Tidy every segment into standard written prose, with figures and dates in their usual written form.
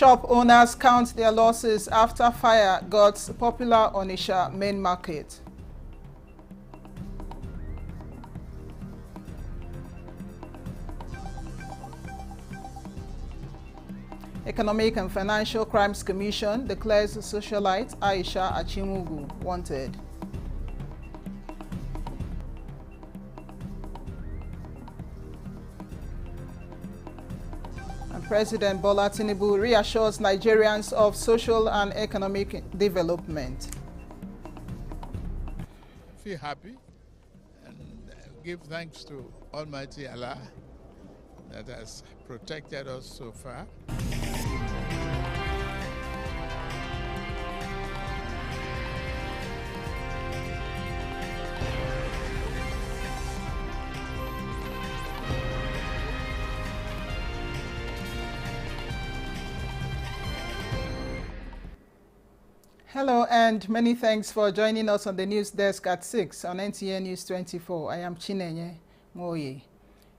Shop owners count their losses after fire got popular Onitsha main market. Economic and Financial Crimes Commission declares socialite Aisha Achimugu wanted. And President Bola Tinubu reassures Nigerians of social and economic development. Feel happy and give thanks to Almighty Allah that has protected us so far. Hello and many thanks for joining us on the news desk at 6 on NTN News 24. I am Chinenye Moye.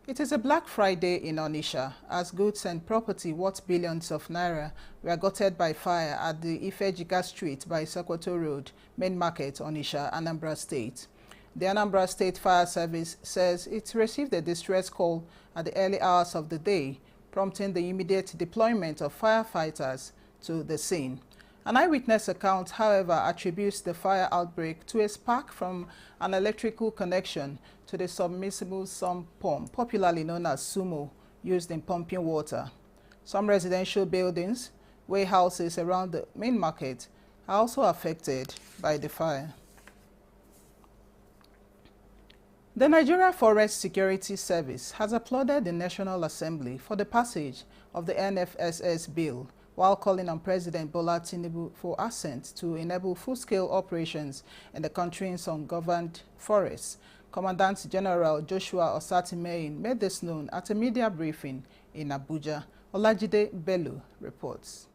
It is a Black Friday in Onitsha as goods and property worth billions of naira were gutted by fire at the Ifejika Street by Sokoto Road, Main Market, Onitsha, Anambra State. The Anambra State Fire Service says it received a distress call at the early hours of the day, prompting the immediate deployment of firefighters to the scene. An eyewitness account, however, attributes the fire outbreak to a spark from an electrical connection to the submersible sump pump, popularly known as Sumo, used in pumping water. Some residential buildings, warehouses around the main market, are also affected by the fire. The Nigeria Forest Security Service has applauded the National Assembly for the passage of the NFSS bill, while calling on President Bola Tinubu for assent to enable full-scale operations in the country's ungoverned forests. Commandant General Joshua Osatimehin made this known at a media briefing in Abuja. Olajide Bello reports.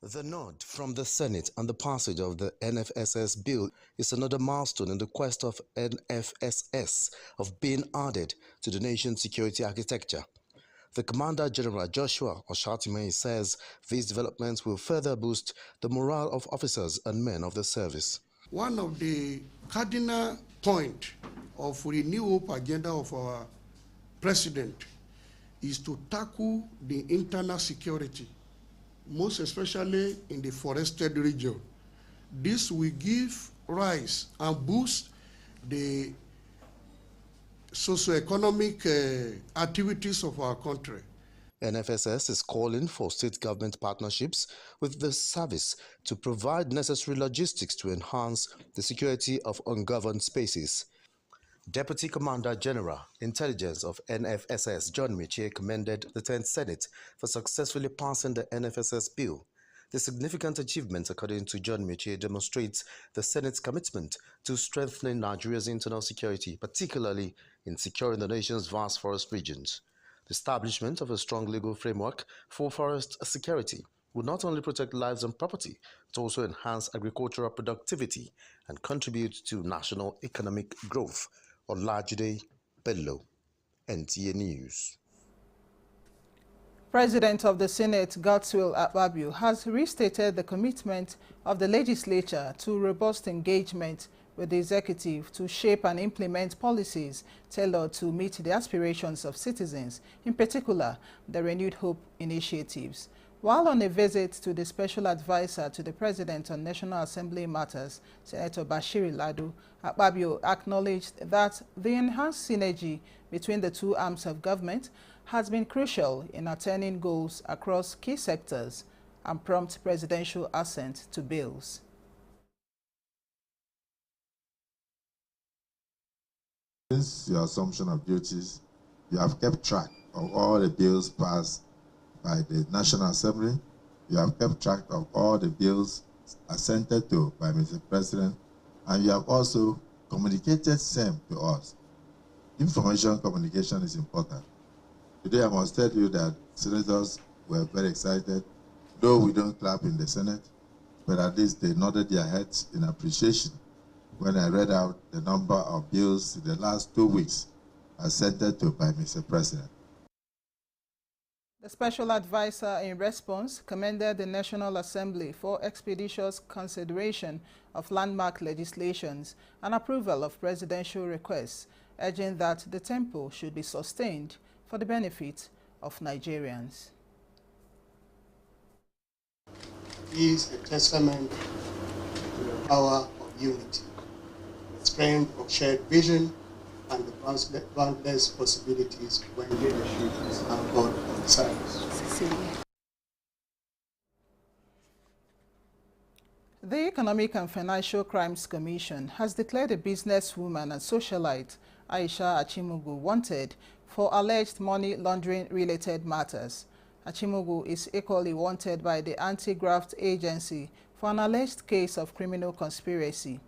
The nod from the Senate and the passage of the NFSS bill is another milestone in the quest of NFSS of being added to the nation's security architecture. The Commander General Joshua Osatimehin says these developments will further boost the morale of officers and men of the service. One of the cardinal points of Renew Hope agenda of our president is to tackle the internal security, most especially in the forested region. This will give rise and boost the socio-economic activities of our country. NFSS is calling for state government partnerships with the service to provide necessary logistics to enhance the security of ungoverned spaces. Deputy Commander General Intelligence of NFSS John Michie commended the 10th Senate for successfully passing the NFSS bill. The significant achievement, according to John Michie, demonstrates the Senate's commitment to strengthening Nigeria's internal security, particularly in securing the nation's vast forest regions. The establishment of a strong legal framework for forest security will not only protect lives and property, but also enhance agricultural productivity and contribute to national economic growth. Olajide Bello, NTA News. President of the Senate, Godswill Akpabio, has restated the commitment of the legislature to robust engagement with the executive to shape and implement policies tailored to meet the aspirations of citizens, in particular the Renewed Hope initiatives. While on a visit to the Special Advisor to the President on National Assembly Matters, Senator Bashir Ladu, Akpabio acknowledged that the enhanced synergy between the two arms of government has been crucial in attaining goals across key sectors and prompt presidential assent to bills. Since your assumption of duties, you have kept track of all the bills passed by the National Assembly. You have kept track of all the bills assented to by Mr. President, and you have also communicated same to us. Information communication is important. Today I must tell you that senators were very excited, though we don't clap in the Senate, but at least they nodded their heads in appreciation when I read out the number of bills in the last 2 weeks assented to by Mr. President. The special advisor in response commended the National Assembly for expeditious consideration of landmark legislations and approval of presidential requests, urging that the tempo should be sustained for the benefit of Nigerians. Is a testament to the power of unity, the strength of shared vision, and the boundless possibilities when leadership is anchored on service. The Economic and Financial Crimes Commission has declared a businesswoman and socialite, Aisha Achimugu, wanted for alleged money laundering related matters. Achimugu is equally wanted by the Anti-Graft Agency for an alleged case of criminal conspiracy.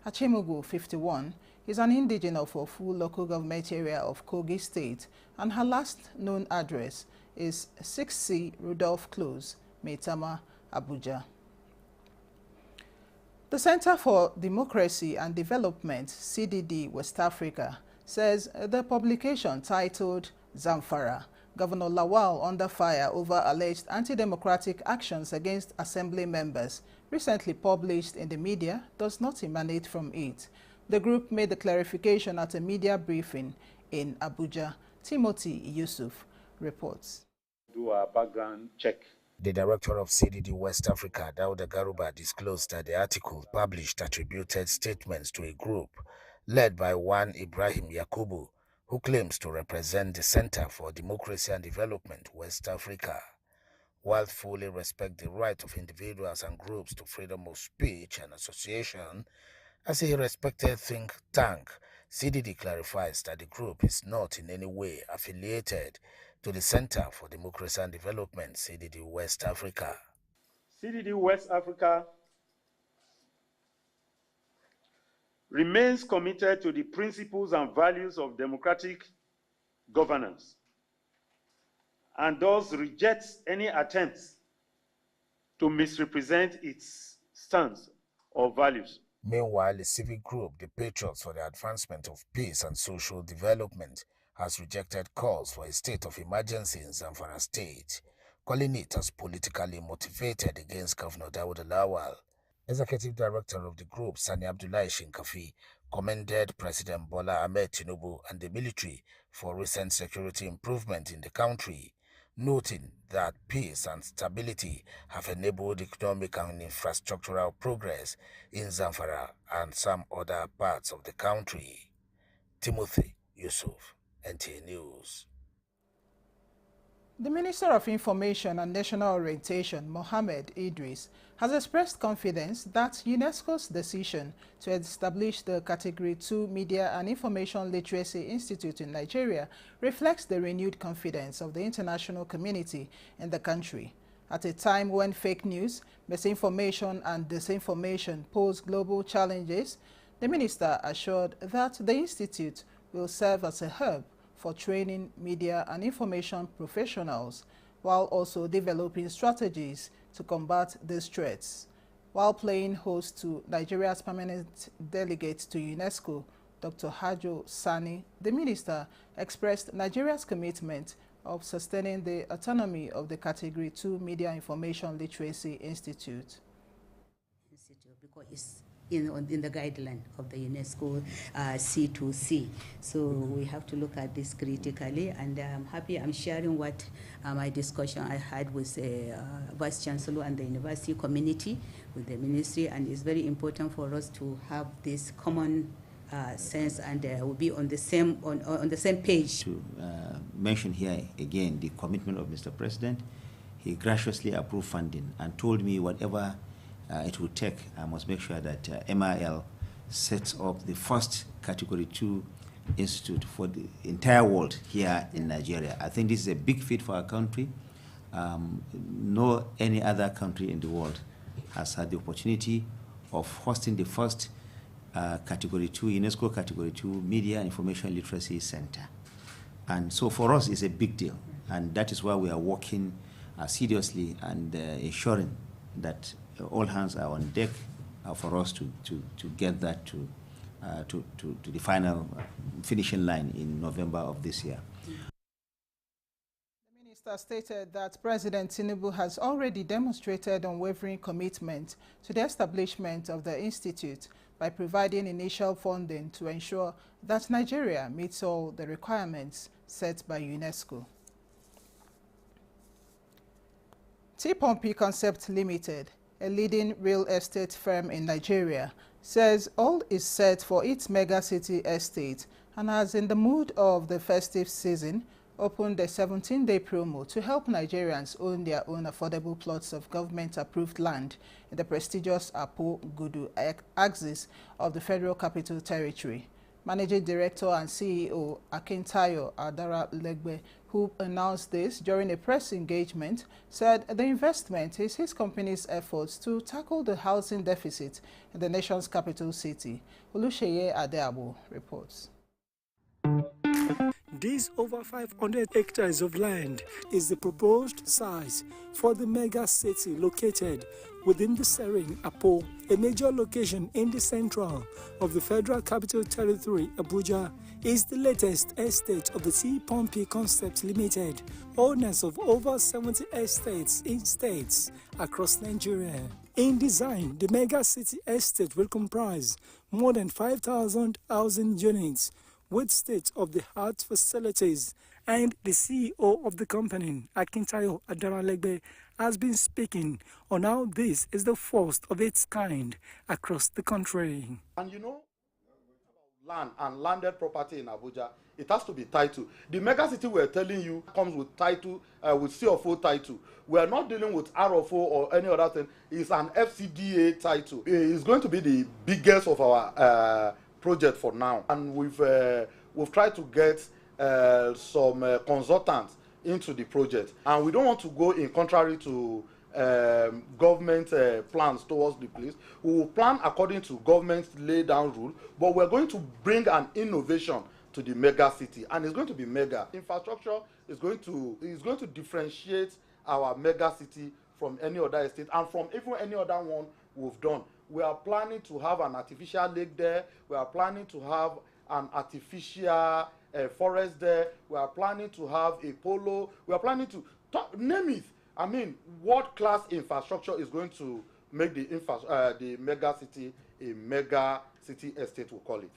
Achimugu, 51, is an indigene of a full local government area of Kogi State, and her last known address is 6C Rudolph Close, Maitama, Abuja. The Center for Democracy and Development, CDD West Africa, says the publication titled Zamfara, Governor Lawal under fire over alleged anti-democratic actions against assembly members, recently published in the media, does not emanate from it. The group made the clarification at a media briefing in Abuja. Timothy Yusuf reports. Do a background check. The director of CDD West Africa, Dauda Garuba, disclosed that the article published attributed statements to a group led by one Ibrahim Yakubu, who claims to represent the Center for Democracy and Development West Africa. While fully respect the right of individuals and groups to freedom of speech and association, as a respected think tank, CDD clarifies that the group is not in any way affiliated to the Center for Democracy and Development, CDD West Africa. CDD West Africa remains committed to the principles and values of democratic governance and thus rejects any attempts to misrepresent its stance or values. Meanwhile, the civic group, the Patriots for the Advancement of Peace and Social Development, has rejected calls for a state of emergency in Zamfara State, calling it as politically motivated against Governor Dauda Lawal. Executive Director of the group, Sani Abdullahi Shinkafi, commended President Bola Ahmed Tinubu and the military for recent security improvement in the country, noting that peace and stability have enabled economic and infrastructural progress in Zamfara and some other parts of the country. Timothy Yusuf, NTA News. The Minister of Information and National Orientation, Mohammed Idris, has expressed confidence that UNESCO's decision to establish the Category 2 Media and Information Literacy Institute in Nigeria reflects the renewed confidence of the international community in the country. At a time when fake news, misinformation and disinformation pose global challenges, the minister assured that the institute will serve as a hub for training media and information professionals, while also developing strategies to combat these threats. While playing host to Nigeria's permanent delegate to UNESCO, Dr. Hajo Sani, the minister expressed Nigeria's commitment of sustaining the autonomy of the Category 2 Media Information Literacy Institute. Because it's in the guideline of the UNESCO C2C. So we have to look at this critically, and I'm happy I'm sharing what my discussion I had with the Vice Chancellor and the university community with the ministry, and it's very important for us to have this common sense, and we'll be on the same on the same page. To mention here again the commitment of Mr. President, he graciously approved funding and told me whatever it would take, I must make sure that MIL sets up the first Category 2 institute for the entire world here in Nigeria. I think this is a big feat for our country. No any other country in the world has had the opportunity of hosting the first Category 2, UNESCO Category 2 Media Information Literacy Center. And so for us, it's a big deal. And that is why we are working seriously and ensuring that all hands are on deck for us to get that to the final finishing line in November of this year. Minister stated that President Tinubu has already demonstrated unwavering commitment to the establishment of the institute by providing initial funding to ensure that Nigeria meets all the requirements set by UNESCO. T-Pompey Concept Limited, a leading real estate firm in Nigeria, says all is set for its mega-city estate and has, in the mood of the festive season, opened a 17-day promo to help Nigerians own their own affordable plots of government-approved land in the prestigious Apo-Gudu axis of the Federal Capital Territory. Managing Director and CEO Akintayo Adaralegbe, who announced this during a press engagement, said the investment is his company's efforts to tackle the housing deficit in the nation's capital city. Olusheye Adeabo reports. This over 500 hectares of land is the proposed size for the mega city located within the serene Apo, a major location in the central of the Federal Capital Territory. Abuja is the latest estate of the T-Pompey Concept Limited, owners of over 70 estates in states across Nigeria. In design, the mega city estate will comprise more than 5,000 housing units with state-of-the-art facilities, and the CEO of the company, Akintayo Adaralegbe, has been speaking on how this is the first of its kind across the country. And you know, land and landed property in Abuja, it has to be title. The megacity we're telling you comes with title, with CFO title. We are not dealing with RFO or any other thing. It's an FCDA title. It's going to be the biggest of our project for now, and we've tried to get some consultants into the project, and we don't want to go in contrary to government plans towards the place. We will plan according to government's laid down rule, but we're going to bring an innovation to the mega city, and it's going to be mega. Infrastructure is going to differentiate our mega city from any other estate and from even any other one we've done. We are planning to have an artificial lake there. We are planning to have an artificial forest there. We are planning to have a polo. We are planning to name it. I mean, world-class infrastructure is going to make the mega city a mega city estate, we'll call it.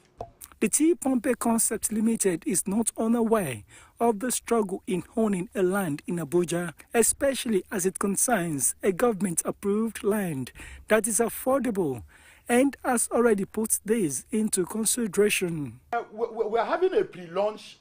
The T-Pompey Concept Limited is not unaware of the struggle in owning a land in Abuja, especially as it concerns a government-approved land that is affordable, and has already put this into consideration. We're having a pre-launch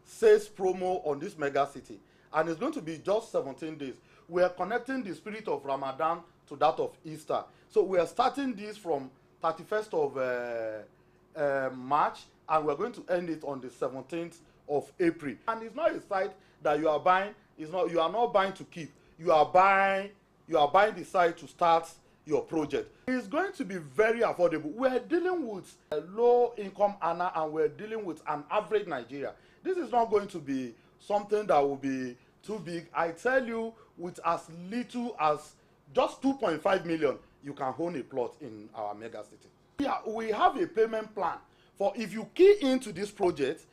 sales promo on this mega city, and it's going to be just 17 days. We are connecting the spirit of Ramadan to that of Easter. So we are starting this from 31st of March, and we're going to end it on the 17th of April. And it's not a site that you are buying. You are not buying to keep. You are buying the site to start your project. It's going to be very affordable. We're dealing with a low-income earner, and we're dealing with an average Nigeria. This is not going to be something that will be too big. I tell you, with as little as just 2.5 million, you can own a plot in our mega city. Yeah, we have a payment plan for if you key into this project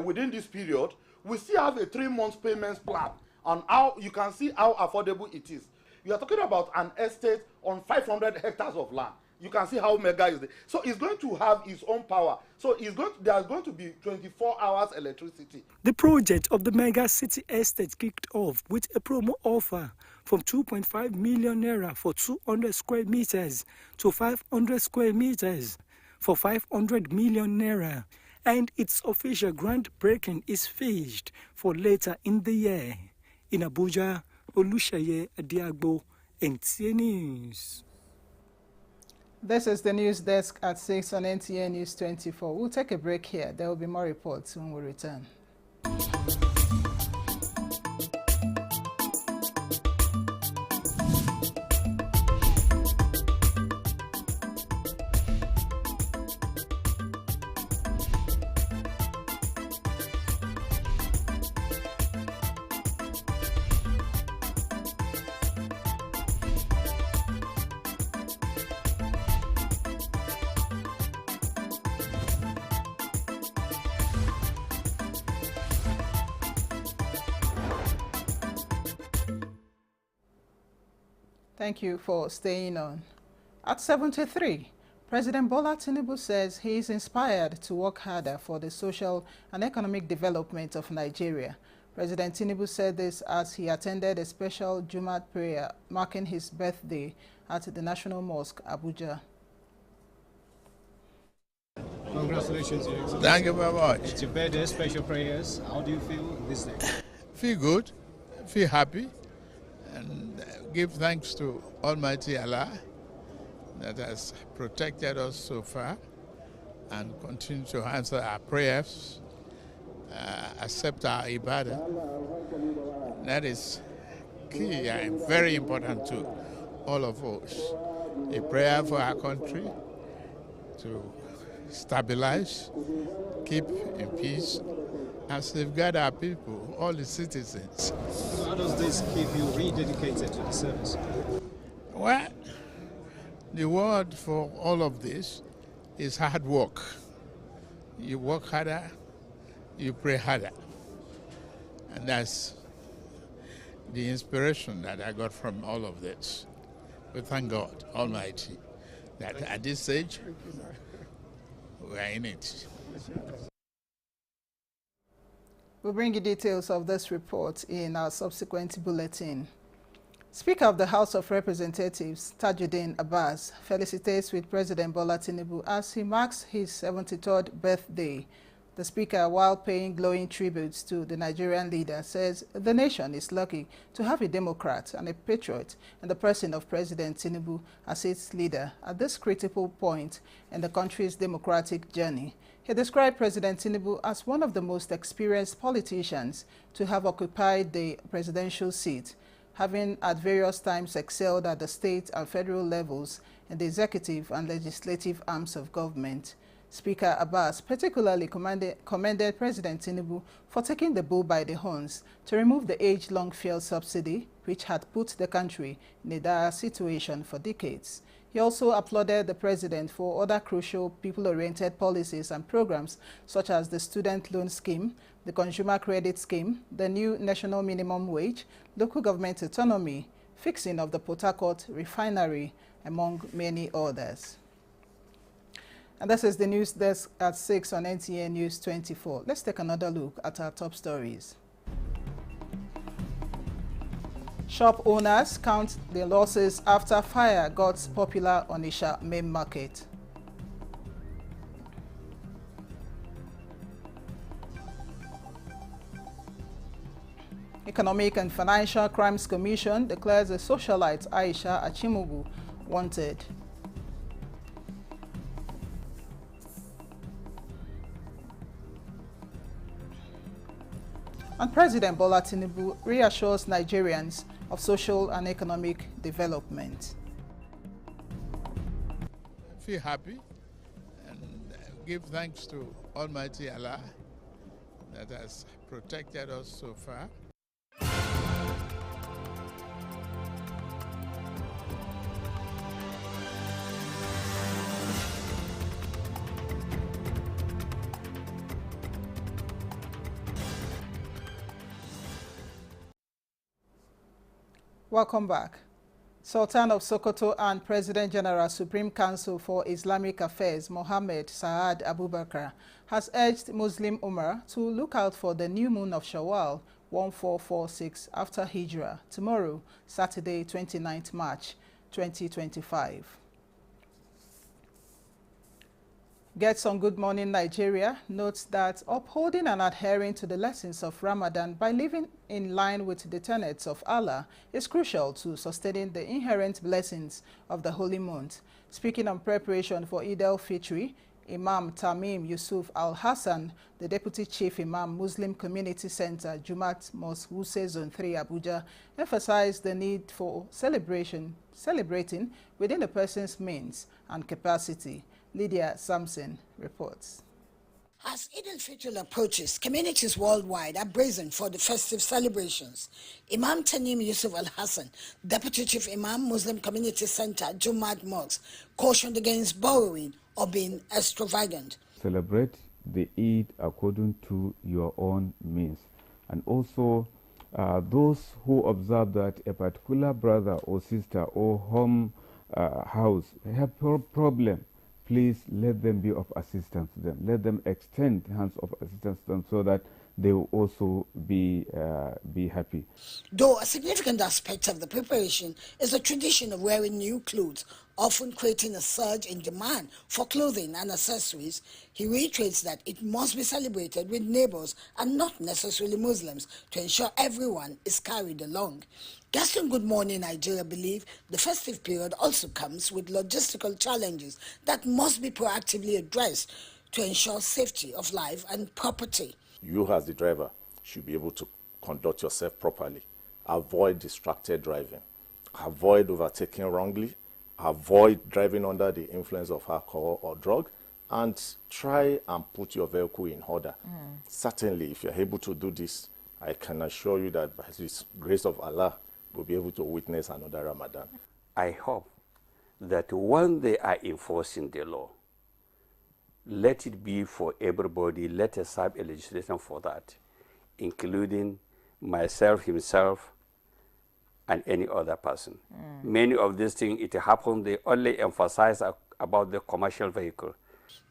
within this period. We still have a 3-month payment plan on how you can see how affordable it is. You are talking about an estate on 500 hectares of land. You can see how mega is it. So it's going to have its own power. So there's going to be 24 hours electricity. The project of the mega city estate kicked off with a promo offer from 2.5 million naira for 200 square meters to 500 square meters for 500 million naira. And its official groundbreaking is fixed for later in the year. In Abuja, Olusheye Adiagbo, NTA News. This is the news desk at 6 on NTA News 24. We'll take a break here. There will be more reports when we return. Thank you for staying on. At 73, President Bola Tinubu says he is inspired to work harder for the social and economic development of Nigeria. President Tinubu said this as he attended a special Jumat prayer marking his birthday at the National Mosque, Abuja. Congratulations, Your Excellency. Thank you very much. It's your birthday, special prayers. How do you feel this day? Feel good, feel happy, and give thanks to Almighty Allah that has protected us so far and continue to answer our prayers, accept our ibadah. That is key and very important to all of us. A prayer for our country to stabilize, keep in peace, and safeguard our people, all the citizens. How does this keep you rededicated to the service? Well, the word for all of this is hard work. You work harder, you pray harder. And that's the inspiration that I got from all of this. We thank God Almighty that at this stage, we are in it. We'll bring you details of this report in our subsequent bulletin. Speaker of the House of Representatives, Tajuddin Abbas, felicitates with President Bola Tinubu as he marks his 73rd birthday. The Speaker, while paying glowing tributes to the Nigerian leader, says the nation is lucky to have a Democrat and a patriot in the person of President Tinubu as its leader at this critical point in the country's democratic journey. He described President Tinubu as one of the most experienced politicians to have occupied the presidential seat, having at various times excelled at the state and federal levels in the executive and legislative arms of government. Speaker Abbas particularly commended President Tinubu for taking the bull by the horns to remove the age-long fuel subsidy, which had put the country in a dire situation for decades. He also applauded the president for other crucial people-oriented policies and programs such as the student loan scheme, the consumer credit scheme, the new national minimum wage, local government autonomy, fixing of the Port Harcourt refinery, among many others. And this is the news desk at 6 on NTN News 24. Let's take another look at our top stories. Shop owners count their losses after fire got popular Onitsha main market. Economic and Financial Crimes Commission declares the socialite Aisha Achimogu wanted. And President Bola Tinubu reassures Nigerians of social and economic development. Feel happy and give thanks to Almighty Allah that has protected us so far. Welcome back. Sultan of Sokoto and President General Supreme Council for Islamic Affairs Mohammed Saad Abubakar has urged Muslim Ummah to look out for the new moon of Shawwal 1446 after Hijrah tomorrow, Saturday 29th March 2025. Get Some Good Morning Nigeria notes that upholding and adhering to the lessons of Ramadan by living in line with the tenets of Allah is crucial to sustaining the inherent blessings of the holy month. Speaking on preparation for Eid al-Fitr, Imam Tamim Yusuf Al-Hassan, the Deputy Chief Imam, Muslim Community Center, Jumat Mosque, Wuse Zone 3, Abuja, emphasized the need for celebrating within a person's means and capacity. Lydia Sampson reports. As Eid al-Fitr approaches, communities worldwide are brazen for the festive celebrations. Imam Tanim Yusuf Al-Hassan, Deputy Chief Imam, Muslim Community Center, Jumat Mosque, cautioned against borrowing or being extravagant. Celebrate the Eid according to your own means, and also those who observe that a particular brother or sister or home house have problem, please let them be of assistance to them. Let them extend hands of assistance to them so that they will also be happy. Though a significant aspect of the preparation is the tradition of wearing new clothes, often creating a surge in demand for clothing and accessories, he reiterates that it must be celebrated with neighbors and not necessarily Muslims to ensure everyone is carried along. Guests in Good Morning Nigeria believe the festive period also comes with logistical challenges that must be proactively addressed to ensure safety of life and property. You as the driver should be able to conduct yourself properly. Avoid distracted driving. Avoid overtaking wrongly. Avoid driving under the influence of alcohol or drug. And try and put your vehicle in order. Certainly, if you're able to do this, I can assure you that by the grace of Allah, we'll be able to witness another Ramadan. I hope that when they are enforcing the law, let it be for everybody. Let us have a legislation for that, including myself, himself, and any other person. Many of these things, it happens, they only emphasize about the commercial vehicle.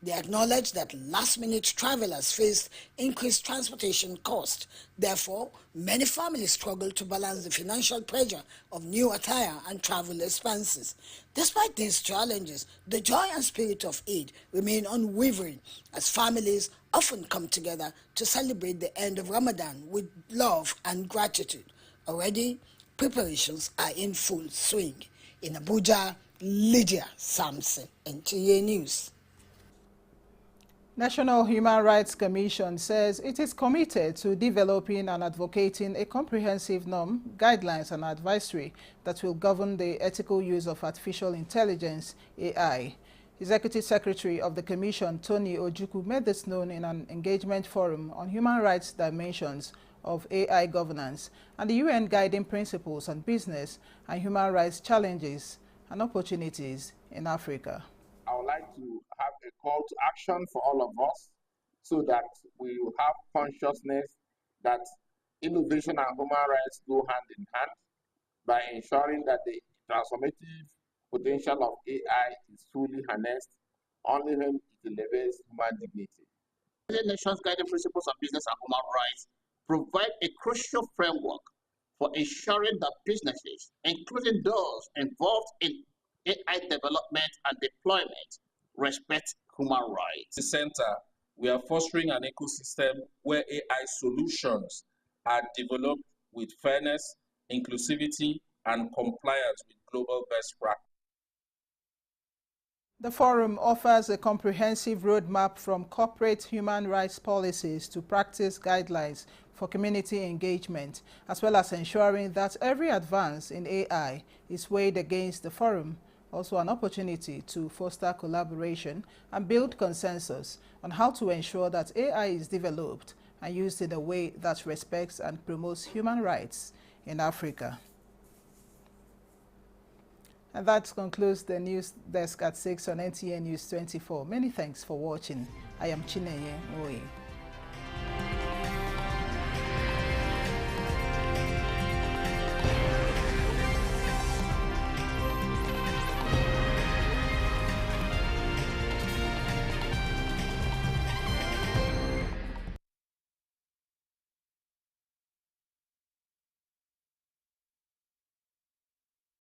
They acknowledge that last-minute travelers face increased transportation costs. Therefore, many families struggle to balance the financial pressure of new attire and travel expenses. Despite these challenges, the joy and spirit of Eid remain unwavering as families often come together to celebrate the end of Ramadan with love and gratitude. Already, preparations are in full swing. In Abuja, Lydia Sampson, NTA News. National Human Rights Commission says it is committed to developing and advocating a comprehensive norm, guidelines and advisory that will govern the ethical use of artificial intelligence, AI. Executive Secretary of the Commission, Tony Ojukwu, made this known in an engagement forum on human rights dimensions of AI governance and the UN guiding principles on business and human rights challenges and opportunities in Africa. I would like to have a call to action for all of us so that we will have consciousness that innovation and human rights go hand in hand by ensuring that the transformative potential of AI is fully harnessed only when it elevates human dignity. The Nations Guiding Principles of Business and Human Rights provide a crucial framework for ensuring that businesses, including those involved in AI development and deployment, respect human rights. The center, we are fostering an ecosystem where AI solutions are developed with fairness, inclusivity, and compliance with global best practice. The forum offers a comprehensive roadmap from corporate human rights policies to practice guidelines for community engagement, as well as ensuring that every advance in AI is weighed against the forum. Also an opportunity to foster collaboration and build consensus on how to ensure that AI is developed and used in a way that respects and promotes human rights in Africa. And that concludes the news desk at 6 on NTA News 24. Many thanks for watching. I am Chinenye Oye.